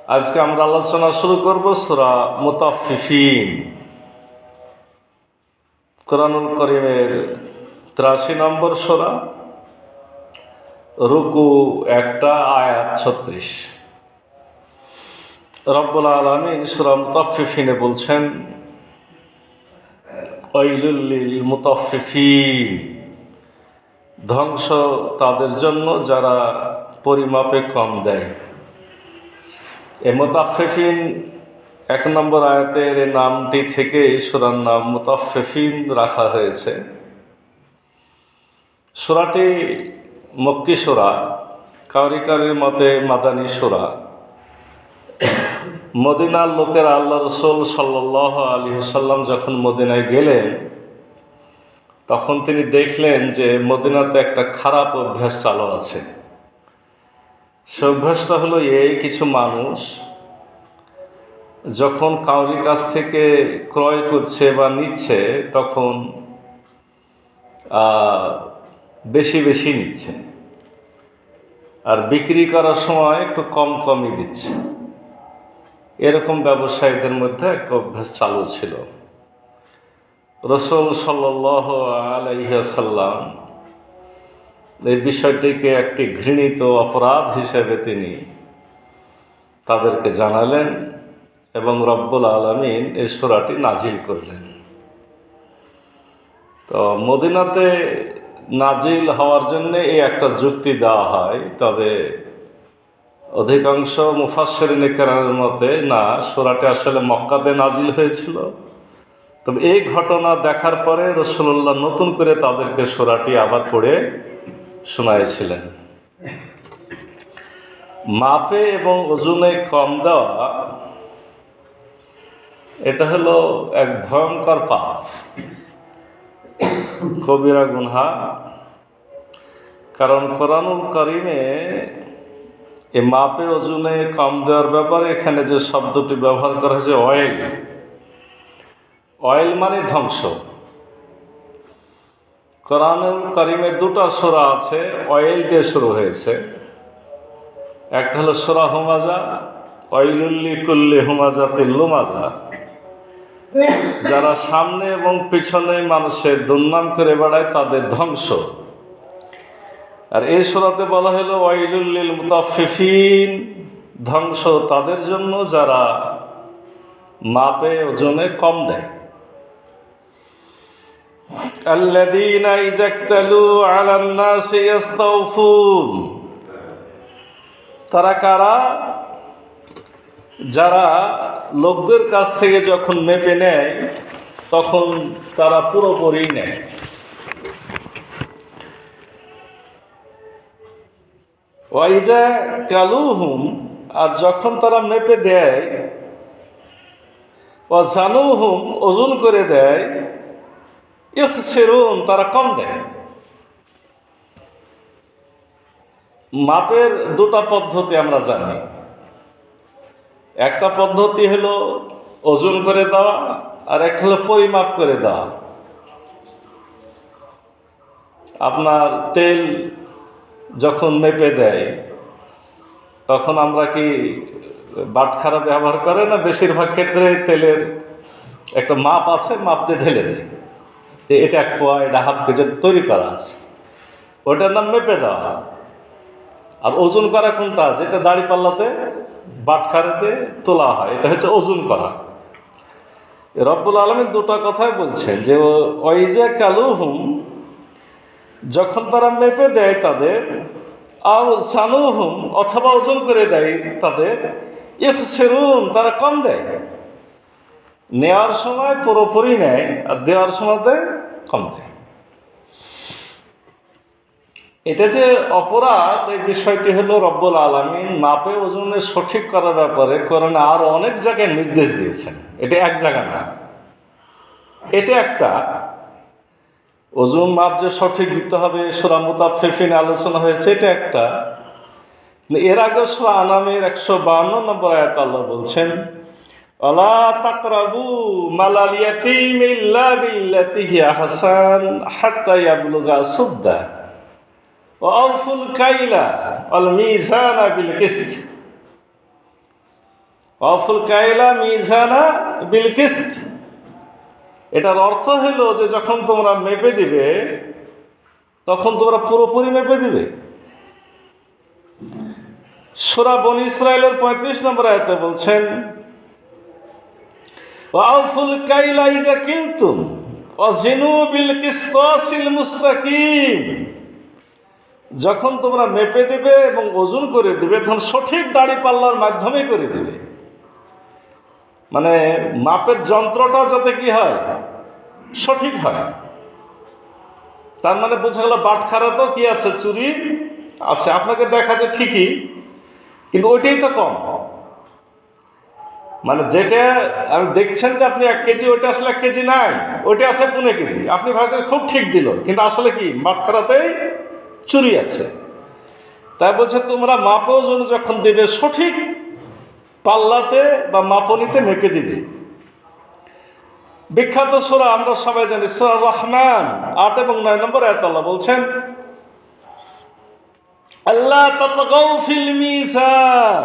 আজকে আমরা আলোচনা শুরু করব সূরা মুতাফফিফিন। কোরআনুল কারীমের ৮৩ নম্বর সূরা, রুকু ১ আয়াত ৩৬। রব্বুল আলামিন সূরা মুতাফফিফিনে বলছেন, ওয়াইলুল লিল মুতাফফিফিন, ধ্বংস তাদের জন্য যারা পরিমাপে কম দেয়। এই মুতাফফিফিন ১ নম্বর আয়াতের এই নামটি থেকে সূরার নাম মুতাফফিফিন রাখা হয়েছে। সূরাটি মক্কি সূরা, কারির মতে মাদানী সূরা। মদিনার লোকেরা আল্লাহ রাসূল সাল্লাল্লাহু আলাইহি ওয়াসাল্লাম যখন মদিনায় গেলেন, তখন তিনি দেখলেন যে মদিনাতে একটা খারাপ অভ্যাস চালু আছে। সে অভ্যাসটা হলো কিছু মানুষ যখন কাউরির কাছ থেকে ক্রয় করছে বা নিচ্ছে, তখন বেশি বেশি নিচ্ছে, আর বিক্রি করার সময় একটু কম কমই দিচ্ছে। এরকম ব্যবসায়ীদের মধ্যে একটা অভ্যাস চালু ছিল। রাসূল সাল্লাল্লাহু আলাইহি ওয়াসাল্লাম এই বিষয়টিকে একটি ঘৃণিত অপরাধ হিসেবে তিনি তাদেরকে জানালেন এবং রব্বুল আলামিন এই সূরাটি নাজিল করলেন। তো মদিনাতে নাজিল হওয়ার জন্য এই একটা যুক্তি দেওয়া হয়, তবে অধিকাংশ মুফাসসিরিনে কেরামের মতে না, সূরাটি আসলে মক্কাতে নাজিল হয়েছিল। তবে এই ঘটনা দেখার পরে রাসূলুল্লাহ নতুন করে তাদেরকে সূরাটি আবার পড়ে শোনাইছিলেন। মাপে এবং ওজনে কম দেওয়া, এটা হলো এক ভয়ঙ্কর পাপ, কবিরা গুনহা। কারণ কোরআনুল কারীমে এই মাপে ওজনে কম দেওয়ার ব্যাপারে এখানে যে শব্দটি ব্যবহার করা হয়েছে অয়েল, অয়েল মানে ধ্বংস। কোরআনুল কারীমে 2টা সূরা আছে অয়েল দিয়ে শুরু হয়েছে। একটা হলো সূরা হুমাজা, ওয়াইলুল লিকুল্লি হুমাজাতিল লুমাজা, যারা সামনে এবং পিছনে মানুষের দুর্নাম করে বেড়ায় তাদের ধ্বংস। আর এই সূরাতে বলা হলো ওয়াইলুল লিল মুতাফফিফিন, ধ্বংস তাদের জন্য যারা মাপে ওজনে কম দেয়। আল্লাযীনা ইযাকতালু আলান নাসি ইস্তাওফুন, তারা কারা? যারা লোকদের কাছ থেকে যখন মেপে নেয় তখন তারা পুরোপুরি নেয়। ওয়াইজা কালুহুম, আর যখন তারা মেপে দেয়, ওয়াজানুহুম, ওজন করে দেয়, ইখসিরুন, তারা কম দেয়। মাপের 2টা পদ্ধতি আমরা জানি। একটা পদ্ধতি হলো ওজন করে দেওয়া, আর একটা হলো পরিমাপ করে দেওয়া। আপনার তেল যখন মেপে দেয় তখন আমরা কি বাটখারা ব্যবহার করে না? বেশিরভাগ ক্ষেত্রে তেলের একটা মাপ আছে, মাপ দিয়ে ঢেলে দেয় যে এটা 1 পোয়া, এটা ½ কেজি তৈরি করা আছে, ওটার নাম মেপে দেওয়া। আর ওজন করা কোনটা? যেটা দাড়ি পাল্লাতে বাটখারাতে তোলা হয়, এটা হচ্ছে ওজন করা। রব্বুল আলামিন 2টা কথাই বলছেন যে ওয়াইজা কালুহুম, যখন তারা মেপে দেয় তাদের, আও সানুহুম, অথবা ওজন করে দেয় তাদের, ইখসিরুন, তারা কম দেয়। নেওয়ার সময় পুরোপুরি নেয় আর দেওয়ার সময়তে কম দেয়। এটা যে অপরাধ, এই বিষয়টি হলো রব্বুল আলামিন মাপে ওজনে সঠিক করার ব্যাপারে কোরআনে আরো অনেক জায়গায় নির্দেশ দিয়েছেন। এটা এক জায়গা না, এটা একটা ওজন মাপ যে সঠিক দিতে হবে সূরা মুতাফফিফিনে আলোচনা হয়েছে, এটা একটা। এর আগে সূরা আনামের 152 নম্বর আয়াত আল্লাহ বলছেন, ওয়ালা তাকরাবু মালাল ইয়াতীম ইল্লা বিল্লাতি হিয়া আহসান হাত্তা ইয়াবলুগা সুদ্দা ওয়া আউফুল কাইলা ওয়াল মিজানা বিল কিসত। অফুল কাইলা মিজানা বিল কিস্ত। এটার অর্থ হলো যে যখন তোমরা মেপে দিবে তখন তোমরা পুরোপুরি মেপে দিবে। সূরা বনী ইসরাঈলের 35 নম্বর আয়াতে বলছেন, ওয়াউফুল কাইলা ইযা কিলতুম ওয়াজিনু বিল কিসতাসিল মুস্তাকিম। যখন তোমরা মেপে দিবে এবং ওজন করে দিবে তখন সঠিক দাড়ি পাল্লার মাধ্যমে করে দিবে। মানে মাপের যন্ত্রটা যাতে কি হয়, সঠিক হয়। তার মানে বোঝা গেল বাটখারা তো কি আছে, চুরি আছে, আপনাকে দেখাচ্ছে ঠিকই, কিন্তু ওইটাই তো কম। মানে যেটা আপনি দেখছেন যে আপনি 1 কেজি, ওইটা আসলে 1 কেজি নাই, ওইটা আছে 15 কেজি। আপনি ভাবছেন খুব ঠিক দিল, কিন্তু আসলে কি বাটখারাতেই চুরি আছে। তাই বলছে তোমরা মাপ ওজন যখন দিবে সঠিক পাল্লাতে বা মাপনিতে মেপে দিবে। বিখ্যাত সূরা আমরা সবাই জানি, সূরা রহমান 8 এবং 9 নম্বর আয়াত আল্লাহ বলছেন, আল্লাহ তাতগাউ ফিল মিজান,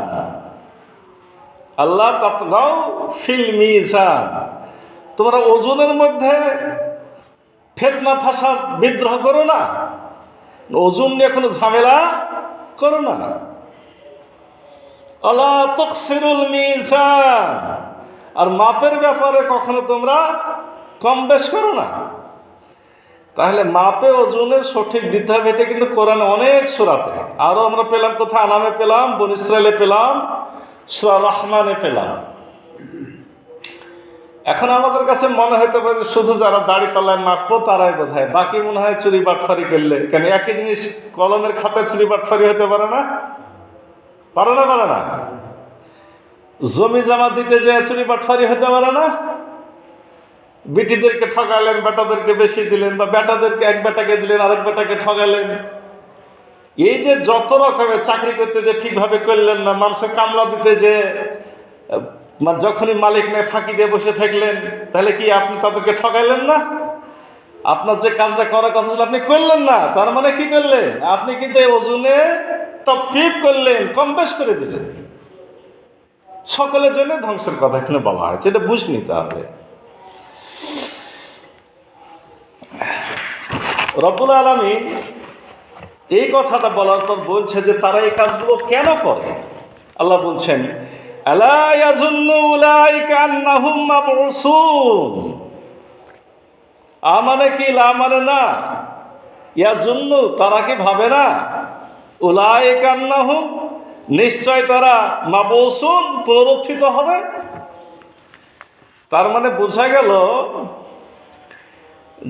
আল্লাহ তাতগাউ ফিল মিজান। তোমরা ওজনের মধ্যে ফিতনা ফাসাদ বিদ্রোহ করো না, ওজন নিয়ে কোনো ঝামেলা করো না। আলা তাকসিরুল মিজান, আর মাপের ব্যাপারে কখনো তোমরা কম বেশ করো না। তাহলে মাপে ওজনের সঠিক দিতে হবে, এটা কিন্তু কোরআনে অনেক সূরাতে। আরও আমরা পেলাম কোথায়, আনামে পেলাম, বনী ইসরাঈলে পেলাম, সূরা রহমানে পেলাম। এখন আমাদের কাছে মনে হতে পারে যে শুধু যারা দাড়ি পাল্লায় মাপবো তারাই বোধহয়, বাকি মনে হয় চুরি বাটফারি করলে। কেন একই জিনিস কলমের খাতায় চুরি বাটফারি হতে পারে না? পারে না, পারে না। জমি জমা দিতে যে চুরি বাটফারি হতে পারে না? বিটিদেরকে ঠকালেন, বেটাদেরকে বেশি দিলেন, বা বেটাদেরকে এক বেটাকে দিলেন, আরেক বেটাকে ঠকালেন। এই যে যত রকমের চাকরি করতে যে ঠিকভাবে করলেন না, মানুষের কামলা দিতে যে যখনই মালিক নেই ফাঁকি দিয়ে বসে থাকলেন, তাহলে কি আপনি তাদেরকে ঠকাইলেন না? আপনার যে কাজটা করার কথা ছিল আপনি করলেন না, তার মানে কি করলেন? আপনি কিন্তু এই ওজনে তফকিফ করলেন, কম বেশ করে দিলেন। সকলের জন্য ধ্বংসের কথা এখানে বলা হয়েছে, এটা বুঝ নিতে হবে। রব্বুল আলামিন এই কথাটা বলার পর বলছে যে তারা এই কাজগুলো কেন করে। আল্লাহ বলছেন, আলা ইয়াজুন্নু উলাইকা আন্নাহুম মাবউসুন। মানে কি, লা মানে না, ইয়াজুন্নু তারা কি ভাবে না, উলাইকা আন্নাহুম নিশ্চয় তারা মাবউসুন পুনরুত্থিত হবে। তার মানে বোঝা গেল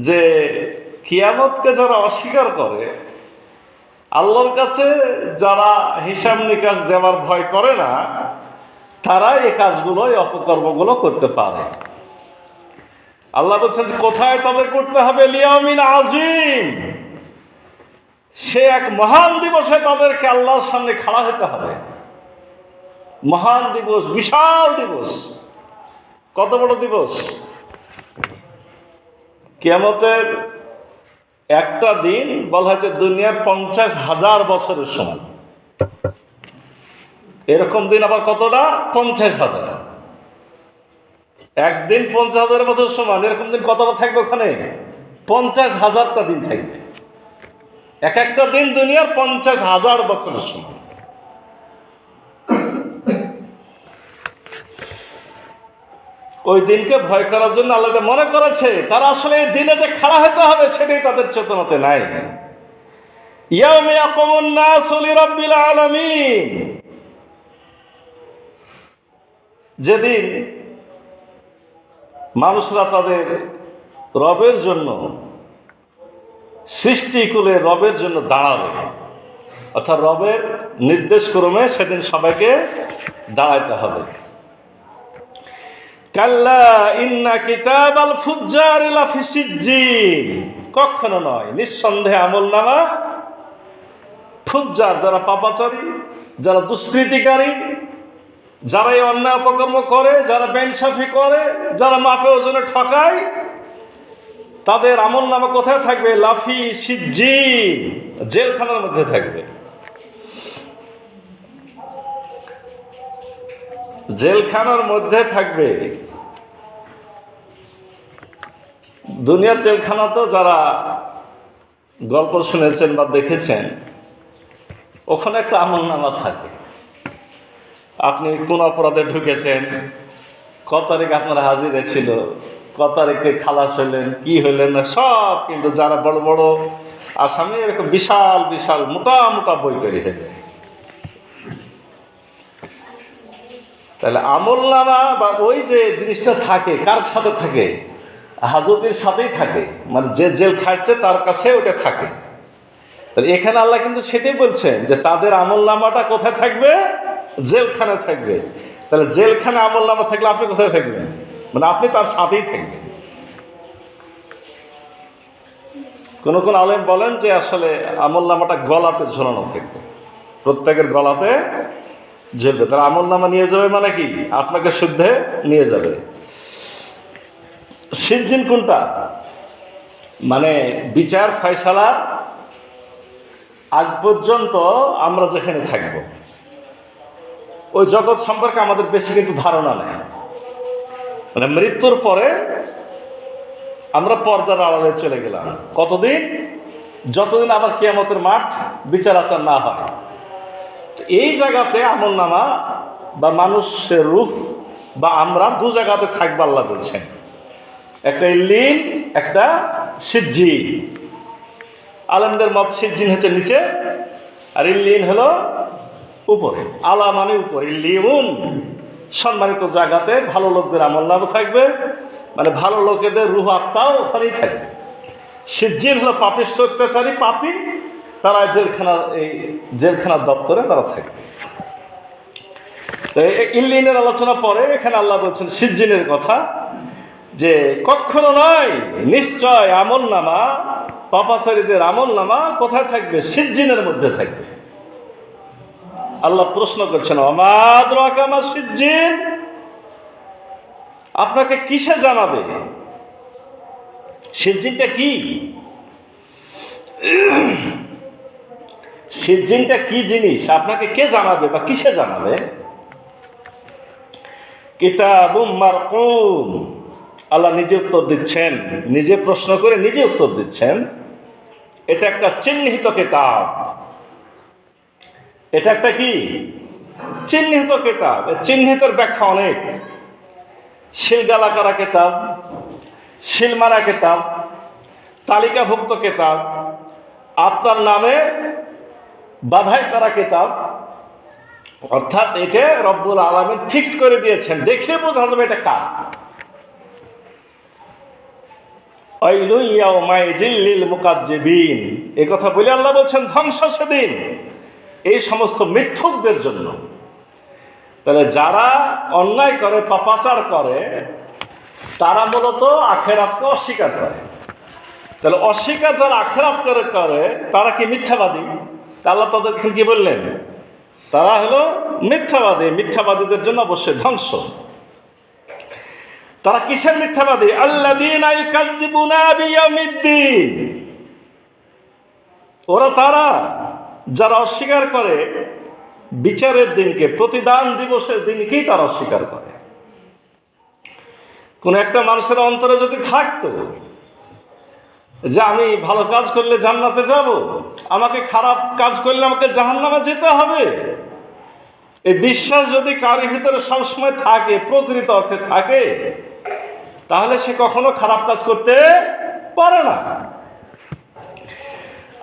যে কিয়ামতকে যারা অস্বীকার করে, আল্লাহর কাছে যারা হিসাব নিকাশ দেওয়ার ভয় করে না, তারা এই কাজগুলো, এই অপকর্মগুলো করতে পারে। আল্লাহ বলছেন কোথায় তাদের করতে হবে, লিয়াউমিন আযীম, সে এক মহান দিবসে তাদেরকে আল্লাহর সামনে খাড়া হতে হবে। মহান দিবস, বিশাল দিবস। কত বড় দিবস! কিয়ামতের একটা দিন বলা হয়েছে দুনিয়ার 50,000 বছরের সমান। এরকম দিন আবার কতটা? 50,000। একদিন 50,000 বছর সমান, এরকম দিন কতটা থাকবে ওখানে? 50,000টা দিন থাকবে। এক একটা দিন দুনিয়ার 50,000 বছরের সমান। ওই দিনকে ভয় করার জন্য আল্লাহ মনে করেছে, তারা আসলে এই দিনে যে খাড়া হতে হবে সেটাই তাদের চেতনাতে নাই। ইয়াউমা ইয়াকুমুন নাসু লিরাব্বিল আলামিন, যেদিন মানুষরা তাদের রবের জন্য, সৃষ্টিকুলে রবের জন্য দাঁড়াবে, অর্থাৎ রবের নির্দেশক্রমে সেদিন সবাইকে দাঁড়াইতে হবে। কাল্লা ইন্না কিতাবাল ফুজ্জারি লাফি সিজ্জিন, কখনো নয়, নিঃসন্দেহে আমলনামা ফুজ্জার, যারা পাপাচারী, যারা দুষ্কৃতিকারী, যারা এই অন্যায় অপকর্ম করে, যারা বেইনসাফি করে, যারা মাপে ওজনে ঠকায়, তাদের আমলনামা কোথায় থাকবে? লাফি সিজ্জিন, জেলখানার মধ্যে থাকবে। জেলখানার মধ্যে থাকবে। দুনিয়ার জেলখানা তো যারা গল্প শুনেছেন বা দেখেছেন, ওখানে একটা আমলনামা থাকে। আপনি কোন অপরাধে ঢুকেছেন, কত তারিখ আপনার হাজিরা ছিল, কত তারিখে খালাস হইলেন, কি হইলেন না, সব কিন্তু যারা বড় বড় আসামি এরকম বিশাল বিশাল মোটা মোটা বই তৈরি হয়ে যায়। তাহলে আমলনামা বা ওই যে জিনিসটা থাকে, কার সাথে থাকে? হাজতের সাথেই থাকে, মানে যে জেল খাটছে তার কাছে ওটা থাকে। তাহলে এখানে আল্লাহ কিন্তু সেটাই বলছেন যে তাদের আমলনামাটা কোথায় থাকবে? জেলখানায় থাকবে। তাহলে জেলখানে আমলনামা থাকলে আপনি কোথায় থাকবেন? মানে আপনি তার সাথেই থাকবেন। কোন কোন আলেম বলেন যে আসলে আমলনামাটা গলাতে ঝোলানো থাকবে, প্রত্যেকের গলাতে ঝুলবে। তার আমলনামা নিয়ে যাবে মানে কি? আপনাকে শুদ্ধে নিয়ে যাবে। সিজ্জিন কোনটা? মানে বিচার ফয়সালার আগ পর্যন্ত আমরা যেখানে থাকব, ওই জগৎ সম্পর্কে আমাদের বেশি কিন্তু ধারণা নেই। মানে মৃত্যুর পরে আমরা পর্দার আড়ালে চলে গেলাম কতদিন? যতদিন আবার কিয়ামতের মাঠ বিচার আচার না হয়। এই জায়গাতে আমলনামা বা মানুষের রূহ বা আমরা দু জায়গাতে থাকবো আল্লাহ বলছেন। একটা ইল্লিন, একটা সিজ্জিন। আলেমদের মত সিজ্জিন হচ্ছে নিচে, আর ইল্লিন হলো উপরে। আলা মানে উপরে, ইল্লিউন সম্মানিত জায়গাতে ভালো লোকদের আমলনামা থাকবে, মানে ভালো লোকেদের রূহ আত্মাও ওখানেই থাকবে। সিজ্জিন হলো পাপিষ্ঠ অত্যাচারী পাপী, তারা জেলখানার দপ্তরে তারা থাকবে। ইল্লিনের আলোচনা পরে এখানে আল্লাহ বলছেন সিজ্জিনের কথা, যে কখনো নয়, নিশ্চয় আমলনামা, পাপাচারীদের আমলনামা কোথায় থাকবে? সিজ্জিনের মধ্যে থাকবে। আল্লাহ প্রশ্ন করছেন, ওমা আদরাকা মা সিজ্জিন, আপনাকে কিসে জানাবে? সিজ্জিনটা কি? সিজ্জিনটা কি জিনিস আপনাকে কে জানাবে বা কিসে জানাবে? কিতাবুম মারকুম, আল্লাহ নিজে উত্তর দিচ্ছেন, নিজে প্রশ্ন করে নিজে উত্তর দিচ্ছেন। এটা একটা চিহ্নিত কিতাব। এটা একটা কি? চিহ্নিত কিতাব। চিহ্নিতের ব্যাখ্যা অনেক। শিলগালা করা কিতাব, শিলমারা কিতাব, তালিকাভুক্ত কিতাব, আপনার নামে বাধাই করা কিতাব। অর্থাৎ এটা রব্বুল আলামিন ফিক্স করে দিয়েছেন, দেখলে বোঝা যাবে এটা কার। ওয়াইলুন ইয়াউমাইযিল লিল মুকাজ্জিবিন, এই কথা বলে আল্লাহ বলছেন ধ্বংস সেদিন এই সমস্ত মিথ্যুকদের জন্য। তাহলে যারা অন্যায় করে, পাপাচার করে, তারা মূলত আখিরাতকে অস্বীকার করে। তাহলে অস্বীকার যারা আখিরাত করে তারা কি মিথ্যাবাদী? আল্লাহ তাদেরকে কি বললেন? তারা হলো মিথ্যাবাদী। মিথ্যাবাদীদের জন্য অবশ্যই ধ্বংস। তারা কিসের মিথ্যাবাদী? আল্লাযীনা ইউকাযযিবুনা বিয়াউমিদ্দিন, ওরা তারা যারা অস্বীকার করে বিচারের দিনকে, প্রতিদান দিবসের দিনকেই তারা অস্বীকার করে। কোন একটা মানুষের অন্তরে যদি থাকতো যে আমি ভালো কাজ করলে জান্নাতে যাব, আমাকে খারাপ কাজ করলে আমাকে জাহান্নামে যেতে হবে, এই বিশ্বাস যদি কারোর ভিতরে সবসময় থাকে, প্রকৃত অর্থে থাকে, তাহলে সে কখনো খারাপ কাজ করতে পারে না।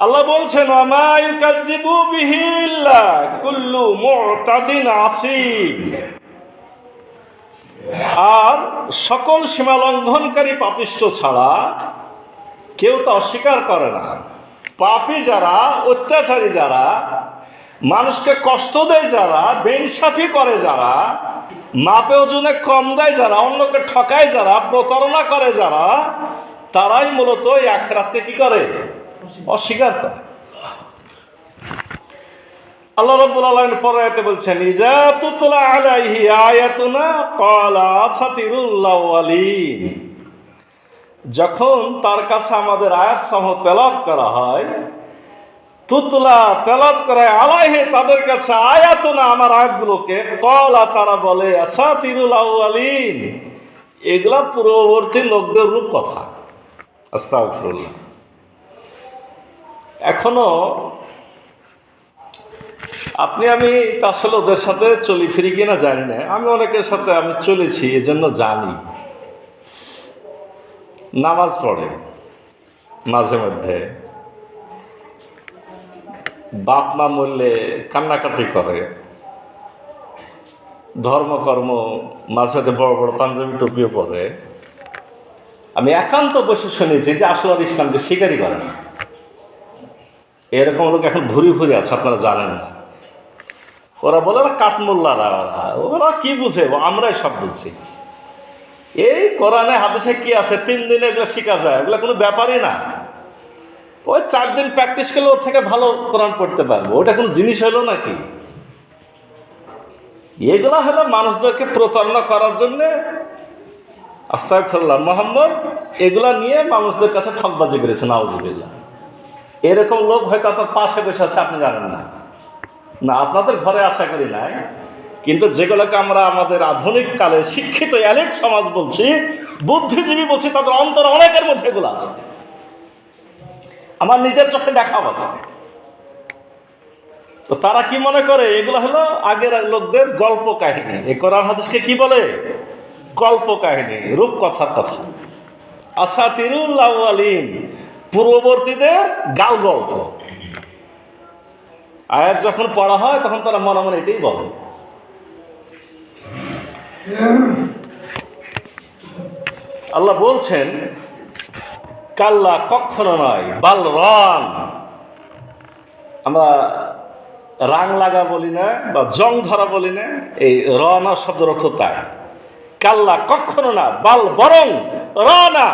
আল্লাহ বলছেন, ওমা ইউকাযযিবু বিহি ইল্লা কুল্লু মু'তাদিন আসীম, আর সকল সীমা লঙ্ঘনকারী পাপিষ্ঠ ছাড়া কেউ তা অস্বীকার করে না। পাপী যারা, অত্যাচারী যারা, মানুষকে কষ্ট দেয় যারা, বেইনসাফি করে যারা, মাপে ওজনে কম দেয় যারা, অন্যকে ঠকায় যারা, প্রতারণা করে যারা, তারাই মূলত এই আখিরাতকে কি করে? অস্বীকার করে। আল্লাহ রাব্বুল আলামিন পরের আয়াতে বলছেন, ইজা তুতলা আলাইহি আয়াতুনা ক্বালা আসাতিরুল আউয়ালিন, যখন তার কাছে আমাদের আয়াতসমূহ তেলাওয়াত করা হয়, তুতলা তেলাওয়াত করে আলাইহি তাদের কাছে আয়াতুনা আমার আয়াতগুলোকে, ক্বালা তারা বলে আসাতিরুল আউয়ালিন, এগুলা পূর্ববর্তী লোকদের রূপ কথা। আস্তাগফিরুল্লাহ। এখনো আপনি আমি আসলে ওদের সাথে চলি ফিরি কিনা জানি না, আমি অনেকের সাথে আমি চলেছি, এজন্য জানি। নামাজ পড়ে মাঝে মধ্যে, বাপ মা মরলে কান্নাকাটি করে, ধর্মকর্ম মাঝে মধ্যে বড় বড় পাঞ্জাবি টুপিও পরে। আমি একান্ত বসে শুনেছি যে আসলে আর ইসলামকে স্বীকারই করে না। এরকম লোক এখন ভুরি ভুরি আছে, আপনারা জানেন না। ওরা বলে ওরা কাঠমোল্লারা, ওরা কি বুঝে, আমরাই সব বুঝছি। এই কোরআনে হাদিসে কি আছে 3 দিনে এগুলো শেখা যায়, এগুলো কোনো ব্যাপারই না। ওই 4 দিন প্র্যাকটিস করলে ওর থেকে ভালো কোরআন পড়তে পারবো, ওটা কোনো জিনিস হলো নাকি? এগুলা হলো মানুষদেরকে প্রতারণা করার জন্য। আস্তাগফিরুল্লাহ, মুহাম্মদ এগুলা নিয়ে মানুষদের কাছে ঠকবাজি করেছে, নাউজুবিল্লাহ। এরকম লোক হয়তো আপনার পাশে বসে আছে, আপনি জানেন না। না, আপনাদের ঘরে আশা করি নাই, কিন্তু যেগুলোকে আমরা আমাদের আধুনিক কালে শিক্ষিত এলিট সমাজ বলছি, বুদ্ধিজীবী বলছি, তাদের অন্তর অনেকের মধ্যে এগুলো আছে। আমার নিজের চোখে দেখা আছে। তো তারা কি মনে করে এগুলো হলো আগের লোকদের গল্প কাহিনী। এই কোরআন হাদিসকে কি বলে? গল্প কাহিনী, রূপকথার কথা। আসাতিরুল আউয়ালিন, পূর্ববর্তীদের গাল গল্প। আয়াত যখন পড়া হয় তখন তারা মনে মনে এটাই বলে। আল্লাহ বলছেন কাল্লা, কখনো নয়, বাল রান। আমরা রাং লাগা বলি না বা জং ধরা বলি না, এই রানা শব্দের অর্থ তাই। কাল্লা, কখনো না, বাল বরং, রানা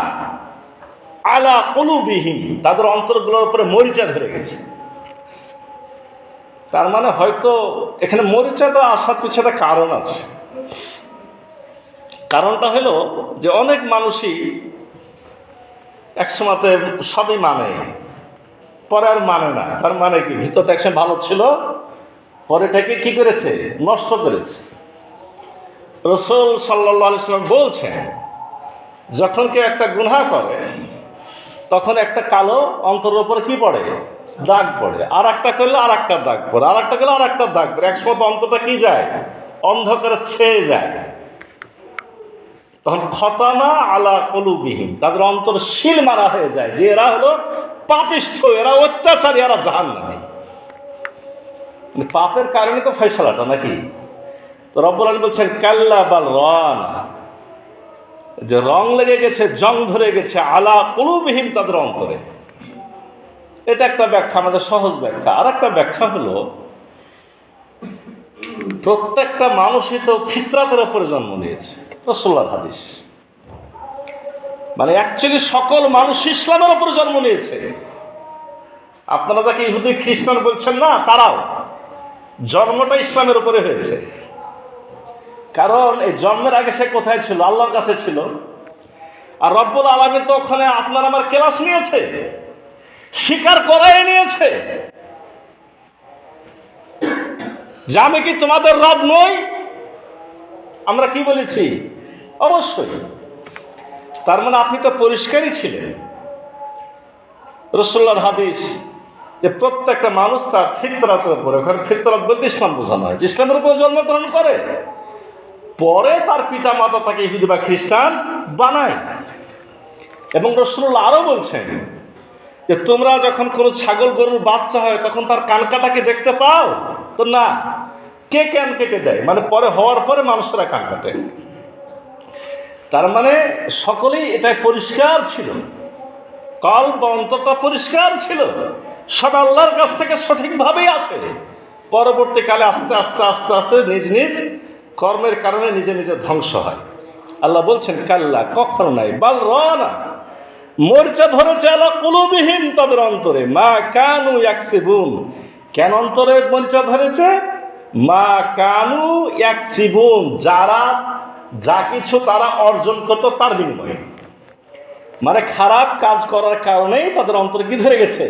আলা কুলুবিহিম, তাদের অন্তরগুলোর উপরে মরিচা ধরে গেছে। তার মানে হয়তো এখানে মরিচাটা আসার পিছনে একটা কারণ আছে। কারণটা হলো যে অনেক মানুষই একসময়তে সবই মানে, পরে আর মানে না। তার মানে কি, ভিতরটা একসময় ভালো ছিল, পরেটাকে কি করেছে? নষ্ট করেছে। রাসূল সাল্লাল্লাহু আলাইহি ওয়াসাল্লাম বলছেন, যখন কেউ একটা গুনাহ করে তখন একটা কালো অন্তরের উপর কি পড়ে? দাগ পড়ে। আর একটা করলে আর একটা দাগ পড়ে, আর একটা করলে আর একটা দাগ পড়ে। একসময় অন্তরটা কি যায়? অন্ধকারে ছেয়ে যায়। তখন খতামা আলা কুলুবিহিম, তাদের অন্তর শিল মারা হয়ে যায় যে এরা হলো পাপিষ্ঠ, এরা অত্যাচারী, এরা জাহান্নামী। পাপের কারণে তো ফয়সালাটা নাকি? তো রব্বুল আলামিন বলছেন কাল্লা বাল রানা, যে রং লেগে গেছে, জং ধরে গেছে, আলা কুলুবিহিম, তাদের অন্তরে। এটা একটা ব্যাখ্যা, আমাদের সহজ ব্যাখ্যা। আর একটা ব্যাখ্যা হলো প্রত্যেকটা মানুষই তো ফিতরাতের উপরে জন্ম নিয়েছে, রাসূলুল্লাহর হাদিস। মানে অ্যাকচুয়ালি সকল মানুষ ইসলামের উপরে জন্ম নিয়েছে। আপনারা যাকে ইহুদি খ্রিস্টান বলছেন না, তারাও জন্মটা ইসলামের উপরে হয়েছে। কারণ এই জন্মের আগে সে কোথায় ছিল? আল্লাহর কাছে ছিল। আর রব্বুল আলামিন তো ওখানে আপনার আমার ক্লাস নিয়েছে, স্বীকার করাই নিয়েছে যে আমি কি তোমাদের রব নই? আমরা কি বলেছি? অবশ্যই। তার মানে আপনি তো পরিষ্কারই ছিলেন। রাসূলুল্লাহর হাদিস যে প্রত্যেকটা মানুষ তার ফিতরাতের উপরে, ওখানে ফিতরাত বলতে ইসলাম বোঝানো হয়, ইসলামের উপরে জন্মগ্রহণ করে, পরে তার পিতা মাতা তাকে ইহুদি বা খ্রিস্টান বানায়। এবং রাসূলুল্লাহ আরও বলছেন যে তোমরা যখন কোনো ছাগল গরুর বাচ্চা হয় তখন তার কান কাটাকে দেখতে পাও? তো না, কে কান কেটে দেয়? মানে পরে হওয়ার পরে মানুষেরা কান কাটে। তার মানে সকলেই এটাই পরিষ্কার ছিল, কল্প অন্তরটা পরিষ্কার ছিল, সব আল্লাহর কাছ থেকে সঠিকভাবেই আসে। পরবর্তীকালে আস্তে আস্তে আস্তে আস্তে নিজ নিজ কর্মের কারণে নিজে নিজে ধ্বংস হয়। আল্লাহ বলছেন কাল্লা, কখনো নাই, বাল রানা, মরিচা ধরেছে আলা কুলুবিহিম, তাদের অন্তরে, মা কানু ইয়াকসিবুন। কেন অন্তরে মরিচা ধরেছে? মা কানু ইয়াকসিবুন, যারা যা কিছু তারা অর্জন করত তার বিনিময়ে। মানে খারাপ কাজ করার কারণেই তাদের অন্তরে কি ধরে গেছে?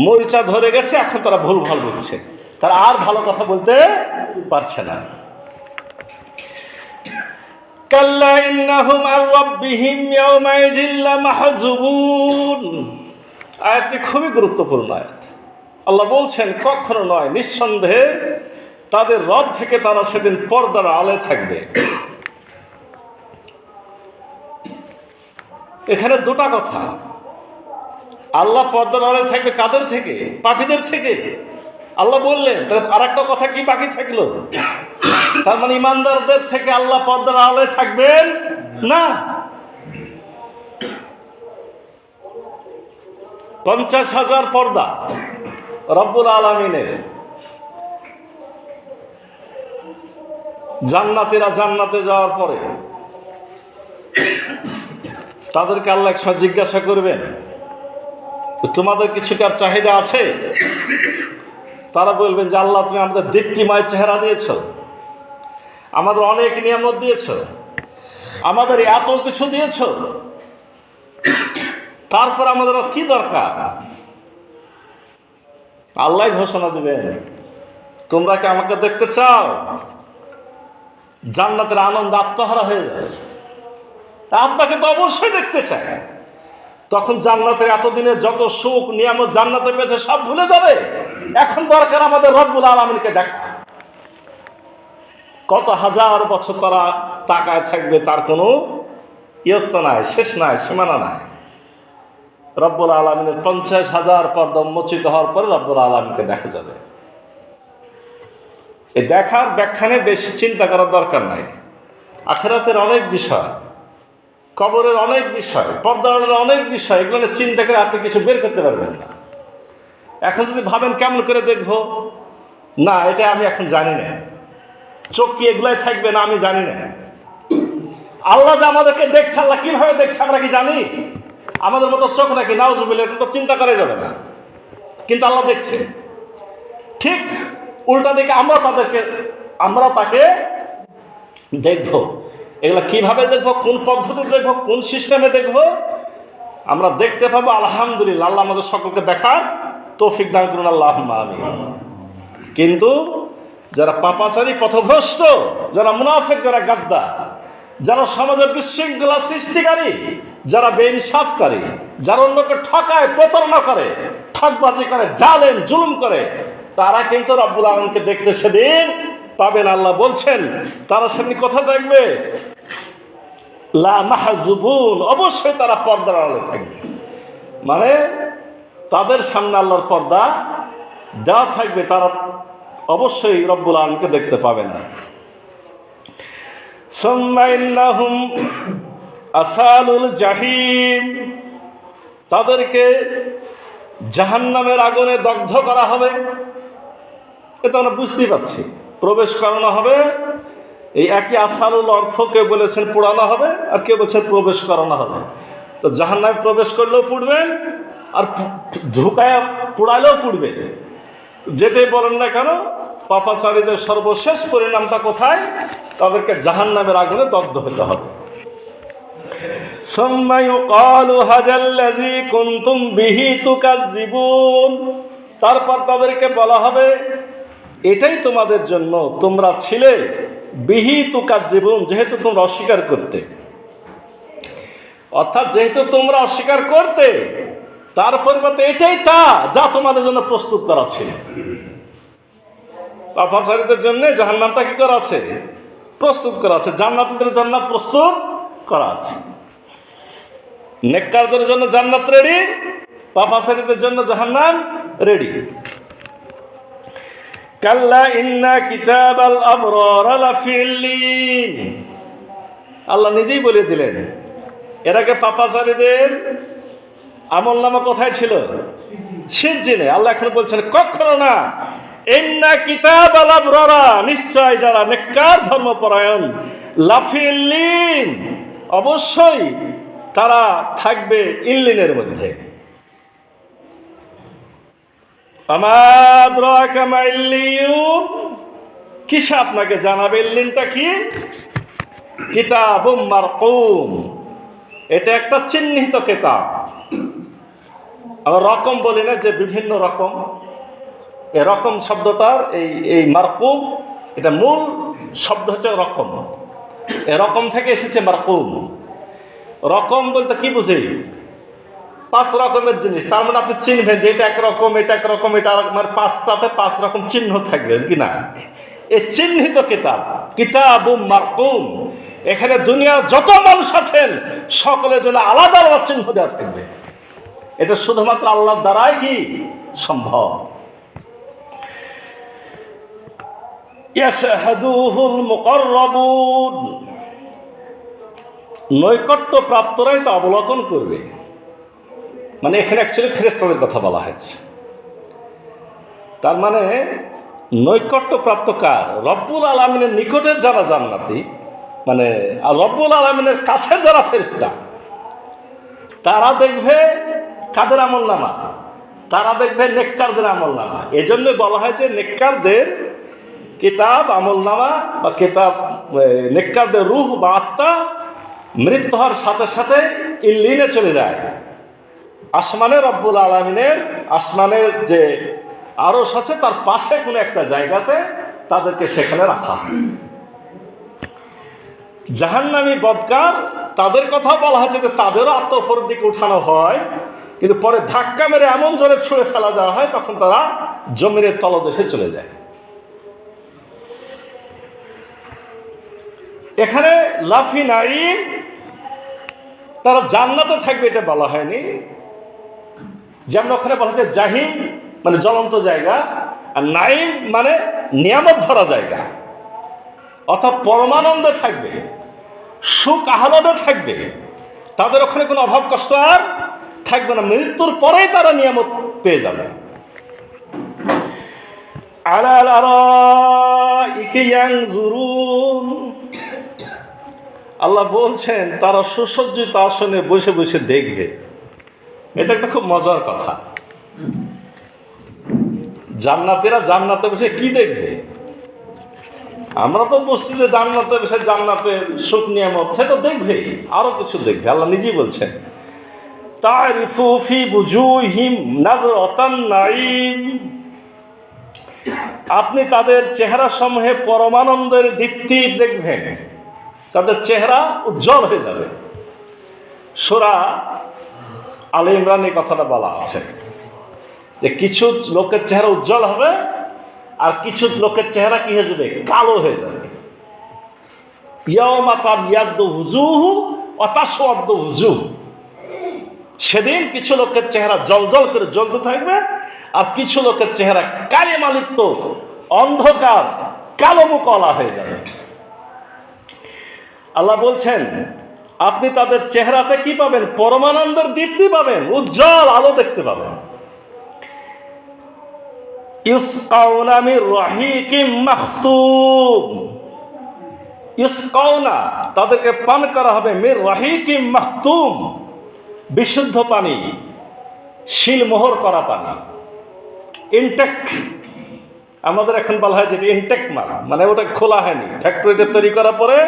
মরিচা ধরে গেছে, এখন তারা ভুলভাল বুঝছে, তারা আর ভালো কথা বলতে পারছে না। কাল্লা ইন্নাহুম আন রাব্বিহিম ইয়াওমাইযিন লামাহজুবুন। আয়াতটি খুবই গুরুত্বপূর্ণ আয়াত। আল্লাহ বলছেন কখনো নয়, নিঃসন্দেহে তাদের রব থেকে তারা সেদিন পর্দার আড়ালে থাকবে। এখানে দুটা কথা, আল্লাহ পর্দার আড়ালে থাকবে কাদের থেকে? পাপীদের থেকে। আল্লাহ বললেন, তার আর একটা কথা কি বাকি থাকলো? তার মানে ইমানদারদের থেকে আল্লাহ পর্দার আড়ালে থাকবেন না। 50,000 পর্দা রব্বুল আলামিনের। জান্নাতীরা জান্নাতে যাওয়ার পরে তাদেরকে আল্লাহ একসময় জিজ্ঞাসা করবেন, তোমাদের কিছু কার চাহিদা আছে? তারা বলবেন যে আল্লাহ তুমি আমাদের দীপ্তিময় চেহারা দিয়েছ, আমাদের অনেক নিয়ামত দিয়েছ, আমাদের এত কিছু দিয়েছ, তারপর আমাদের কি দরকার? আল্লাহ ঘোষণা দিবেন, তোমরা কি আমাকে দেখতে চাও? জান্নাতের আনন্দ আত্মহারা হয়ে যাবে। আপনাকে তো অবশ্যই দেখতে চায়। তখন জান্নাতের এতদিনের যত সুখ নিয়ামত জান্নাতে পেয়েছে সব ভুলে যাবে। এখন দরকার আমাদের রব্বুল আলামিনকে দেখা। কত হাজার বছর তারা তাকায় থাকবে, তার কোনো ইয়ত্ত নাই, শেষ নাই, সীমানা নাই। রব্বুল আলামিনের 50,000 পর্দা উন্মোচিত হওয়ার পরে রব্বুল আলামিনকে দেখা যাবে। এই দেখার ব্যাখ্যানে বেশি চিন্তা করার দরকার নাই। আখিরাতের অনেক বিষয়, কবরের অনেক বিষয়, পর্দার অনেক বিষয়, এগুলো নিয়ে চিন্তা করে আপনি কিছু বের করতে পারবেন না। এখন যদি ভাবেন কেমন করে দেখব, না এটা আমি এখন জানি না, চোখ কি এগুলাই থাকবে না আমি জানি না। আল্লাহ যে আমাদেরকে দেখছে, আল্লাহ কিভাবে দেখছে আমরা কি জানি? আমাদের মতো চোখ নাকি? নাউজুবিল্লাহ, এটা তো চিন্তা করা যাবে না। কিন্তু আল্লাহ দেখছে। ঠিক উল্টা দিকে আমরা তাকে দেখব। এগুলো কিভাবে দেখব, কোন পদ্ধতিতে দেখব, কোন সিস্টেমে দেখব, আমরা দেখতে পাবো। আলহামদুলিল্লাহ, আল্লাহ আমাদের সকলকে দেখার তৌফিক দান করুন, আল্লাহুম্মা আমিন। কিন্তু যারা পাপাচারী, পথভ্রষ্ট, যারা মুনাফিক, যারা গাদ্দার, যারা সমাজে বিশৃঙ্খলা সৃষ্টিকারী, যারা বেইনসাফকারী, যারা অন্যকে ঠকায়, প্রতারণা করে, ঠকবাজি করে, জালেম জুলুম করে, তারা কিন্তু রব্বুল আলামিনকে দেখতে সেদিন পাবেন। আল্লাহ বলছেন তারা সেদিন কোথায় দেখবে? লা মাহজুবুন, অবশ্যই তারা পর্দার আড়ালে থাকবে। মানে তাদের সামনে আল্লাহর পর্দা দেওয়া থাকবে, তারা অবশ্যই রব্বুল আলামিনকে দেখতে পাবে না। সুম্মা ইন্নাহুম আসালুল জাহিম, তাদেরকে জাহান্নামের আগুনে দগ্ধ করা হবে। এটা আমরা বুঝতেই পারছি, প্রবেশ করানো হবে। এই একই আসালুল অর্থ কেউ বলেছেন পোড়ানো হবে, আর কেউ বলছেন প্রবেশ করানো হবে। তো জাহান্নামে প্রবেশ করলেও পুড়বেন, আর ঢুকায় পোড়ালেও পুড়বে। যেটাই বলেন না কেন, পাপাচারীদের সর্বশেষ পরিণামটা কোথায়? তাদেরকে জাহান্নামের আগুনে দগ্ধ হতে হবে। সুম্মা ইউকালু হাযাল্লাযী কুনতুম বিহি তুকাজ্জিবুন, তারপর তাদেরকে বলা হবে এটাই তোমাদের জন্য তোমরা ছিলে বিহি তুকাজ্জিবুন, যেহেতু তোমরা অস্বীকার করতে। অর্থাৎ যেহেতু তোমরা অস্বীকার করতে, তার পরিবর্তে এটাই তা যা তোমাদের জন্য প্রস্তুত করা ছিল। পাপাচারীদের জন্য জাহান্নামটা কি করা আছে? প্রস্তুত করা আছে। জান্নাতীদের জান্নাত প্রস্তুত করা আছে। নেককারদের জন্য জান্নাত রেডি, পাপাচারীদের জন্য জাহান্নাম রেডি। কাল্লা ইন্না কিতাবাল আবরার লাফি ইল্লিন, আল্লাহ নিজেই বলে দিলেন। এর আগে পাপাচারীদের আমলনামা কোথায় ছিল? সিজ্জিনে। আল্লাহ এখন বলছেন কখনো না, ইন্না কিতাবাল আবরার, নিশ্চয় যারা নেককার ধর্মপরায়ণ, লাফি ইল্লিন, অবশ্যই তারা থাকবে ইল্লিনের মধ্যে। আমা আদরাকা মা ইল্লিয়ুন, কিসে আপনাকে জানাবে ইল্লিনটা কি? কিতাবুম মারকুম, এটা একটা চিহ্নিত কিতাব। আমরা রকম বলি না, যে বিভিন্ন রকম, এই রকম শব্দটার এই মারকুম, এটা মূল শব্দ হচ্ছে রকম। এই রকম থেকে এসেছে মারকুম। রকম বলতে কি বুঝি? 5 রকমের জিনিস। তার মানে আপনি চিনবেন যে এটা একরকম, এটা একরকম, এটা মানে 5টাতে 5 রকম চিহ্ন থাকবে কি না? এই চিহ্নিত কিতাব, কিতাবুম মারকুম। এখানে দুনিয়ার যত মানুষ আছেন সকলের জন্য আলাদা আলাদা চিহ্ন দেওয়া থাকবে। এটা শুধুমাত্র আল্লাহর দ্বারাই কি সম্ভব। ইয়াশহাদুহুল মুকাররাবুন, নৈকট্য প্রাপ্তরাই তা অবলোকন করবে। মানে এখানে অ্যাকচুয়ালি ফেরেশতাদের কথা বলা হয়েছে। তার মানে নৈকট্য প্রাপ্ত কার? রব্বুল আলামিনের নিকটের যারা জান্নাতি, মানে রব্বুল আলামিনের কাছের যারা ফেরেশতা, তারা দেখবে কাদের আমলনামা? তারা দেখবে নেককারদের আমলনামা। এজন্য বলা হয় যে নেককারদের কিতাব আমলনামা বা কিতাব, নেককারদের রূহ বা আত্মা মৃত্যু হওয়ার সাথে সাথে ইল্লিনে চলে যায়। আসমানে রব্বুল আলামিনের আসমানের যে আরশ আছে তার পাশে কোনো একটা জায়গাতে তাদেরকে সেখানে রাখা হয়। জাহান্নামী বদকার, তাদের কথা বলা হয়েছে যে তাদেরও আত্মা উপরের দিকে উঠানো হয়, কিন্তু পরে ধাক্কা মেরে এমন জোরে ছুঁড়ে ফেলা দেওয়া হয় তখন তারা জমিনের তলদেশে চলে যায়। এখানে লাফি নাঈম, তারা জান্নাতে থাকবে এটা বলা হয়নি। যেমন ওখানে বলা হচ্ছে জাহিম মানে জ্বলন্ত জায়গা, আর নাঈম মানে নিয়ামত ভরা জায়গা, অর্থাৎ পরমানন্দে থাকবে, সুখ আহ্লাদে থাকবে। তাদের ওখানে কোনো অভাব কষ্ট আর থাকবে না। মৃত্যুর পরেই তারা নিয়ামত পেয়ে যাবে। আলাল আরাইকি ইয়ানজুরুন, আল্লাহ বলছেন তারা সুসজ্জিত আসনে বসে বসে দেখবে। এটা একটা খুব মজার কথা। জান্নাতীরা জান্নাতে বসে কি দেখবে? আমরা তো বুঝছি যে জান্নাতে বসে জান্নাতের সুখ নিয়ামত, সে তো দেখবেই, আরো কিছু দেখবে। আল্লাহ নিজেই বলছেন তারিফু ফি বুজুহিম নাযরাতান নাঈম, আপনি তাদের চেহারা সমূহে পরমানন্দের দীপ্তি দেখবেন, তাদের চেহারা উজ্জ্বল হয়ে যাবে। সূরা আলে ইমরানে কথাটা বলা আছে যে কিছু লোকের চেহারা উজ্জ্বল হবে আর কিছু লোকের চেহারা কি হয়ে যাবে? কালো হয়ে যাবে। ইয়াউমা তাবিয়াদ্দু উজুহু ওয়া তাসওয়াদ্দু উজুহ, সেদিন কিছু লোকের চেহারা জ্বলজ্বল করে জ্বলতে থাকবে আর কিছু লোকের চেহারা কালিমালিপ্ত অন্ধকার কালো মুকলা হয়ে যাবে। আল্লাহ বলছেন আপনি তাদের চেহারাতে কি পাবেন? পরমানন্দের দীপ্তি পাবেন, উজ্জ্বল আলো দেখতে পাবেন। ইউসকাউনা মির রাহিকিম মাখতুম, ইউসকাউনা তাদেরকে পান করা হবে মির রাহিকিম মাখতুম, বিশুদ্ধ পানি, শিলমোহর করা পানি, ইনটেক। আমাদের এখন বলা হয় যেটা ইনটেক মাল, মানে ওটা খোলা হয়নি, ফ্যাক্টরিতে তৈরি করার পরে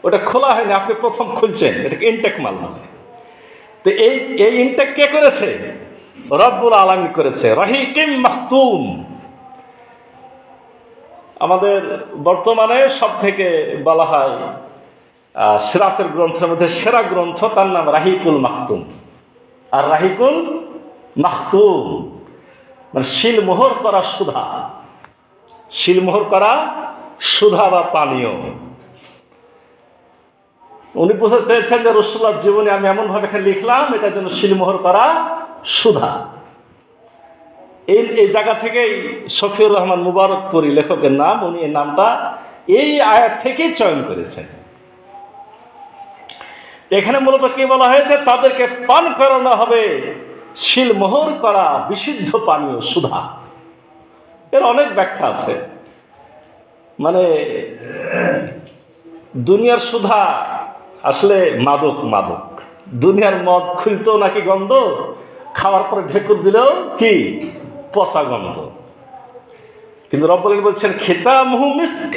ওটা খোলা হয়নি, আপনি প্রথম খুলছেন, এটাকে ইনটেক মাল মানে। তো এই ইনটেক কে করেছে? রব্বুল আলামিন করেছে। রাহিকিম মাখতুম। আমাদের বর্তমানে সব থেকে বলা হয় সিরাতের গ্রন্থের মধ্যে সেরা গ্রন্থ, তার নাম রাহিকুল মাখতুম। আর রাহিকুল মাখতুম মানে শিলমোহর করা সুধা, শিলমোহর করা সুধা বা পানীয়। উনি বুঝতে চেয়েছেন যে রাসূলুল্লাহর জীবনে আমি এমনভাবে এখানে লিখলাম এটা যেন শিলমোহর করা সুধা। এই জায়গা থেকেই শফিউর রহমান মুবারকপুরী লেখকের নাম, উনি এই নামটা এই আয়াত থেকেই চয়ন করেছেন। এখানে মূলত কি বলা হয়েছে? তাদেরকে পান করানো হবে শিলমোহর করা বিশুদ্ধ পানীয় সুধা। এর অনেক ব্যাখ্যা আছে। মানে দুনিয়ার সুধা আসলে মাদক, মাদক। দুনিয়ার মদ খুলতেও নাকি গন্ধ, খাওয়ার পরে ঢেকুর দিলেও কি পচা গন্ধ। কিন্তু রব্বুল আলামিন বলছেন খিতামুহু মিস্ক,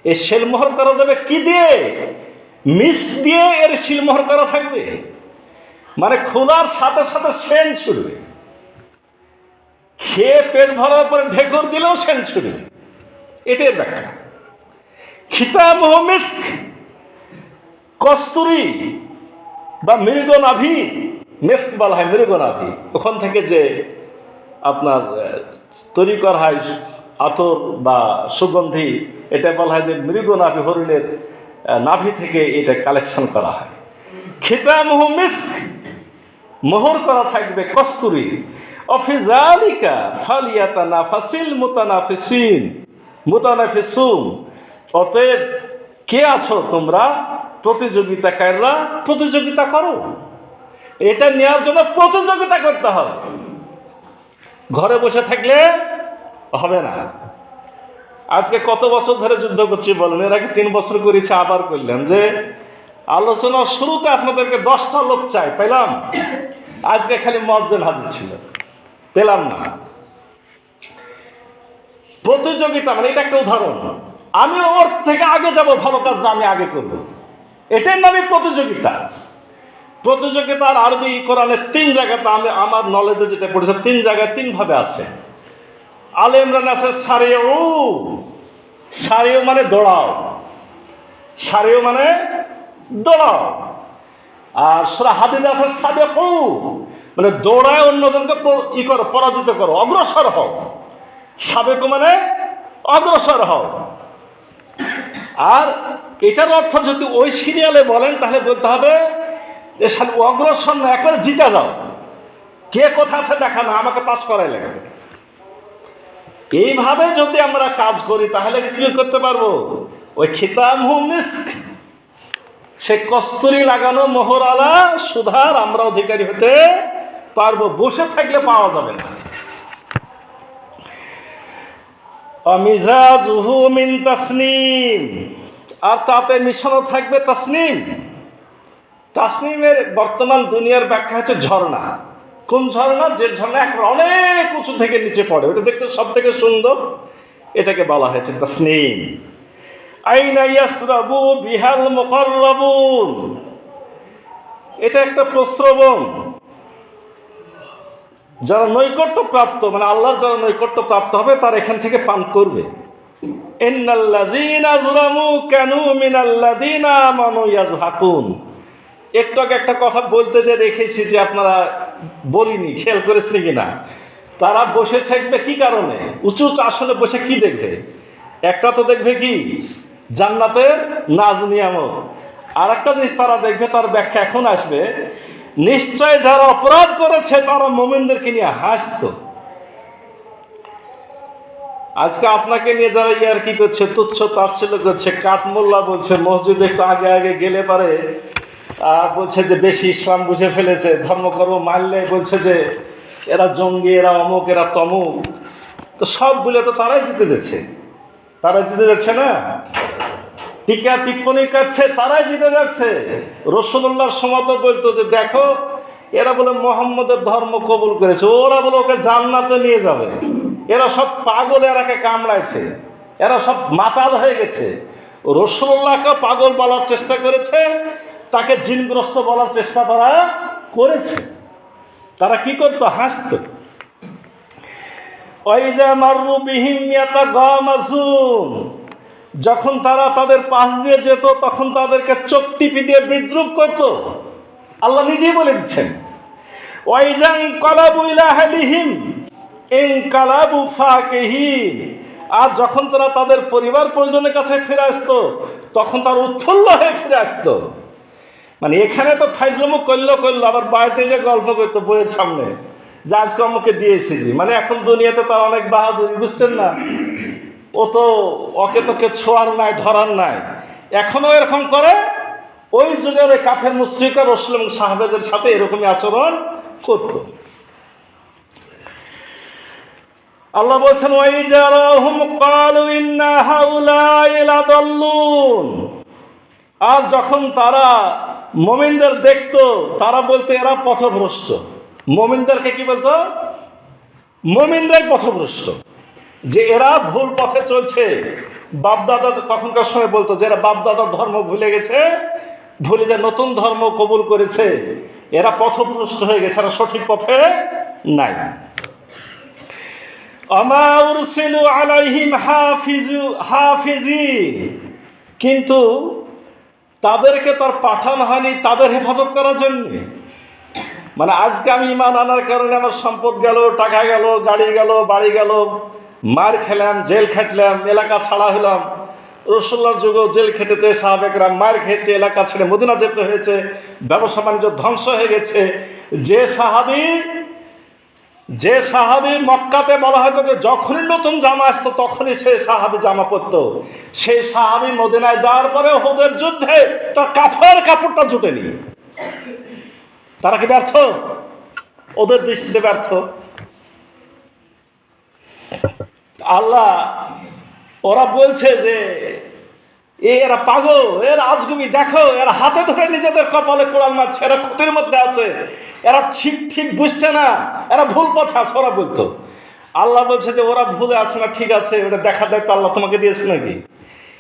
এই শিলমোহর করা দেবে কি দিয়ে? মিস্ক দিয়ে এর শিলমোহর করা থাকবে। মানে খোলার সাথে সাথে সেন্ট ছুটবে। খেয়ে পেট ভরার পরে ঢেকুর দিলেও সেঞ্চুরি। এটাই ব্যাখ্যা। খিতামুহু মিস্ক, কস্তুরী বা মৃগনাভি, মিস্ক বলা হয় মৃগনাভি, ওখান থেকে যে আপনার তৈরি করা হয় আতর বা সুগন্ধি, এটা বলা হয় যে মৃগনাভি, হরিণের নাভি থেকে এটা কালেকশন করা হয়। খিতামুহু মিস্ক, মোহর করা থাকবে কস্তুরী। অফি যালিকা ফালিয়াতানাফাসিল মুতানাফিসুন, অতএব কে আছো তোমরা প্রতিযোগিতাকারীরা, প্রতিযোগিতা করো। এটা নেওয়ার জন্য প্রতিযোগিতা করতে হবে, ঘরে বসে থাকলে হবে না। আজকে কত বছর ধরে যুদ্ধ করছি বলেন, এর আগে 3 বছর করেছি, আবার করলেন যে আলোচনার শুরুতে আপনাদেরকে 10টা লোক চাই, পেলাম। আজকে খালি মুয়াজ্জিন হাজির ছিল, পেলাম না। প্রতিযোগিতা মানে এটা একটা উদাহরণ। আমি ওর থেকে আগে যাব, ভালো কাজটা আমি আগে করব, এটার নামই প্রতিযোগিতা। প্রতিযোগিতার আরবি কোরআনের 3 জায়গাতে, আমি আমার নলেজে যেটা পড়েছে 3 জায়গায় 3 ভাবে আছে। আলে ইমরান আছে সারিউ, সারিউ মানে দৌড়াও, সারিউ মানে দৌড়াও। আর সূরা হাদীদ আছে সাবিকু, মানে দৌড়ায় অন্যজনকে করো, পরাজিত করো, অগ্রসর হও। সাবেকু মানে অগ্রসর হও। আর এটার অর্থ যদি ওই সিরিয়ালে বলেন তাহলে বলতে হবে যে অগ্রসর না, একবারে জিতে যাও, কে কোথা আছে দেখা না, আমাকে পাস করাই লাগবে। এইভাবে যদি আমরা কাজ করি তাহলে কি করতে পারবো? ওই খিতামুহু মিস্ক, সে কস্তুরি লাগানো মোহরালা সুধার আমরা অধিকারী হতে পারবো। বসে থাকলে পাওয়া যাবে না। অমিজাজুহু মিন তাসনিম, আর তাতে মিশানো থাকবে তাসনিম। তাসনিমের বর্তমান দুনিয়ার ব্যাখ্যা হচ্ছে ঝর্ণা। কোন ঝর্ণা? যে ঝর্ণা একবার অনেক উঁচু থেকে নিচে পড়ে, ওটা দেখতে সব থেকে সুন্দর, এটাকে বলা হয়েছে তাসনিম। আইনা ইয়াসরাবু বিহাল মুকাররাবুন, এটা একটা প্রস্রবণ, যারা নৈকট্য প্রাপ্ত, মানে আল্লাহর যারা নৈকট্য প্রাপ্ত হবে তারা এখান থেকে পান করবে। ইন্নাল্লাযীনা আযলামু কানু মিনাল্লাযীনা আমানু ইয়াযহাকুন। একটু আগে একটা কথা বলতে যে রেখেছি, যে আপনারা বলিনি, খেয়াল করেছেন কিনা। তারা বসে থাকবে কি কারণে? উঁচু উঁচু আসনে বসে কি দেখবে? একটা তো দেখবে কি জান্নাতের নাজ নিয়ামত, আর একটা জিনিস তারা দেখবে, তার ব্যাখ্যা এখন আসবে। নিশ্চয় যারা অপরাধ করেছে তারা মুমিনদেরকে নিয়ে হাসতো। আজকে আপনাকে নিয়ে যারা ইয়ার্কি করছে, তুচ্ছ তাচ্ছিল্য করছে, কাঠমোল্লা বলছে, মসজিদে একটু আগে আগে গেলে পারে বলছে যে বেশি ইসলাম বুঝে ফেলেছে, ধর্মকর্ম মানলে বলছে যে এরা জঙ্গি, এরা অমুক, এরা তমুক। তো সবগুলো তো তারাই জিতে যাচ্ছে, তারাই জিতে যাচ্ছে না। টিকা টিপ্পণী কাটছে, তারাই জিতে যাচ্ছে। রাসূলুল্লাহর সময় তো বলতো যে দেখো এরা বলে মুহাম্মদের ধর্ম কবুল করেছে, ওরা বলে ওকে জান্নাতে নিয়ে যাবে, এরা সব পাগল, এরাকে কামড়াইছে, এরা সব মাতাল হয়ে গেছে। রাসূলুল্লাহকে পাগল বলার চেষ্টা করেছে, তাকে জিনগ্রস্ত বলার চেষ্টা তারা করেছে। তারা কি করতো? হাসতো। ওয়াইজা মাররু বিহিম ইয়াতাগামাজুন, যখন তারা তাদের পাশ দিয়ে যেত তখন তাদেরকে চোখ টিপি দিয়ে বিদ্রুপ করত। আল্লাহ নিজেই বলে দিচ্ছেন, ওয়াইজান কালাবু ইলা আহলিহিম ইনকালাবু ফাকিহিন, আর যখন তারা তাদের পরিবার পরিজনের কাছে ফিরে আসতো তখন তার উৎফুল্ল হয়ে ফিরে আসতো। মানে এখানে তো ফাইজলামো করলো, আবার বাড়িতে যে গল্প করতো বইয়ের সামনে যে আজকে আমাকে দিয়ে এসেছি। মানে এখন দুনিয়াতে তার অনেক বাহাদুরি, বুঝছেন না? ও তো ওকে তোকে ছোঁয়ার নাই, ধরার নাই, এখনো এরকম করে। ওই যুগের ওই কাফের মুশরিকরা রাসূল এবং সাহাবাদের সাথে এরকমই আচরণ করত। আল্লাহ বলছেন ওয়াইজারাহুম ক্বালু ইন্না হাউলাই লাদাল্লুন, আর যখন তারা মুমিনদের দেখতো তারা বলতো এরা পথভ্রষ্ট। মুমিনদেরকে কি বলতো? মুমিনরাই পথভ্রষ্ট, যে এরা ভুল পথে চলছে। বাপদাদা তখনকার সময় বলতো যে এরা বাপদাদার ধর্ম ভুলে গেছে, ভুলে যে নতুন ধর্ম কবুল করেছে, এরা পথভ্রষ্ট হয়ে গেছে, এরা সঠিক পথে নাই। আমা উরসিলু আলাইহিম হাফিজিন, কিন্তু তাদেরকে তার পাঠানো হয়নি তাদের হেফাজত করার জন্য। মানে আজকে আমি ঈমান আনার কারণে আমার সম্পদ গেল, টাকা গেল, গাড়ি গেল, বাড়ি গেল, মার খেলাম, জেল খাটলাম, এলাকা ছাড়া হলাম। রাসূলুল্লাহর যুগেও জেল খেটেছে সাহাবেকরা, মার খেয়েছে, এলাকা ছেড়ে মদিনা যেতে হয়েছে, ব্যবসা বাণিজ্য ধ্বংস হয়ে গেছে। যে সাহাবী মক্কাতে বলা হতো যে যখনই নতুন জামা আসতো তখনই সেই সাহাবী জামা পরতো, সেই সাহাবী মদিনায় যাওয়ার পরে ওহুদের যুদ্ধে তার কাপড়টা জুটেনি। তারা কি ব্যর্থ? ওদের দৃষ্টিতে ব্যর্থ। আল্লাহ ওরা বলছে যে এরা পাগল, এরা আজগুবি, দেখো এরা হাতে ধরে নিজেদের কপালে কোড়াল মারছে, এরা ক্ষতির মধ্যে আছে, এরা ঠিক বুঝছে না, এরা ভুল পথে আছে, ওরা বলতো। আল্লাহ বলছে যে ওরা ভুলে আছে না, ঠিক আছে, ওটা দেখার দায়িত্ব আল্লাহ তোমাকে দিয়েছে নাকি?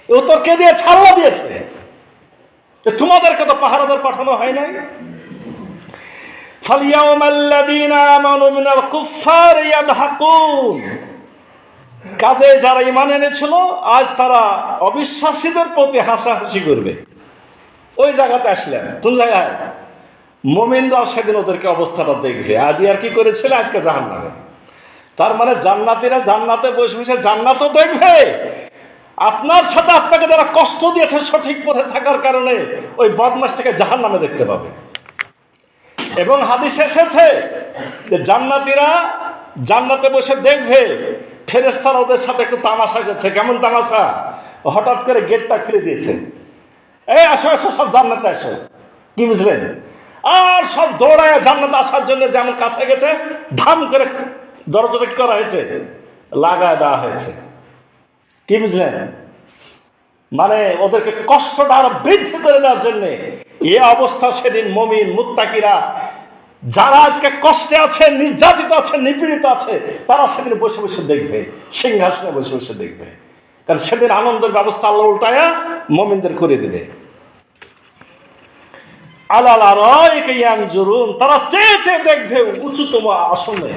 ও তোর কে দিয়েছে? আল্লাহ দিয়েছে। তোমাদেরকে তো পাহারাদার পাঠানো হয় নাই। ফালিয়াউমাল্লাযীনা আমানু মিনাল কুফফারি ইয়াদহাকুন, কাজে যারা ঈমান এনেছিল আজ তারা অবিশ্বাসীদের প্রতি হাসাহাসি করবে। ওই জায়গাতে আসলেন, কোন জায়গায়? মুমিনরা সেদিন ওদেরকে অবস্থাটা দেখবে। আজই আর কি করেছিল, আজকে জাহান্নামে। তার মানে জান্নাতীরা জান্নাতে বসে বসে জান্নাতও দেখবে, আপনার সাথে আপনাকে যারা কষ্ট দিয়েছে সঠিক পথে থাকার কারণে ওই বদমাশ থেকে জাহান্নামে দেখতে পাবে। এবং হাদিসে এসেছে যে জান্নাতীরা জান্নাতে বসে দেখবে ফেরেশতারা ওদের সাথে একটু তামাশা করছে। কেমন তামাশা? হঠাৎ করে গেটটা খুলে দিয়েছে, এই আসো আসো সব জান্নাতে আসো। কি বুঝলেন? আর সব দৌড়ায় জান্নাতে আসার জন্য যেমন কাছে গেছে, ধাম করে দরজাটা কি করা হয়েছে? লাগায় দেওয়া হয়েছে। কি বুঝলেন? মানে ওদেরকে কষ্টটা আরো বৃদ্ধি করে দেওয়ার জন্যে। এ অবস্থা সেদিন মুমিন মুত্তাকিরা যারা আজকে কষ্টে আছে, নির্যাতিত আছে, নিপীড়িত আছে, তারা সেদিন বসে বসে দেখবে, সিংহাসনে বসে বসে দেখবে। কারণ সেদিন আনন্দের ব্যবস্থা আল্লাহ উল্টায়া মুমিনদের করে দিবে। আলাল আরাইকা ইয়ানজুরুন, তারা চেয়ে চেয়ে দেখবে উঁচুতম আসনে।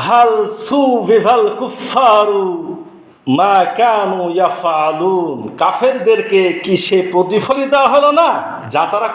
হাল সুবিভাল কুফফারু মা কানু ইয়াফআলুন, কাফেরদেরকে কি সে প্রতিফল দেওয়া হলো না যা তারা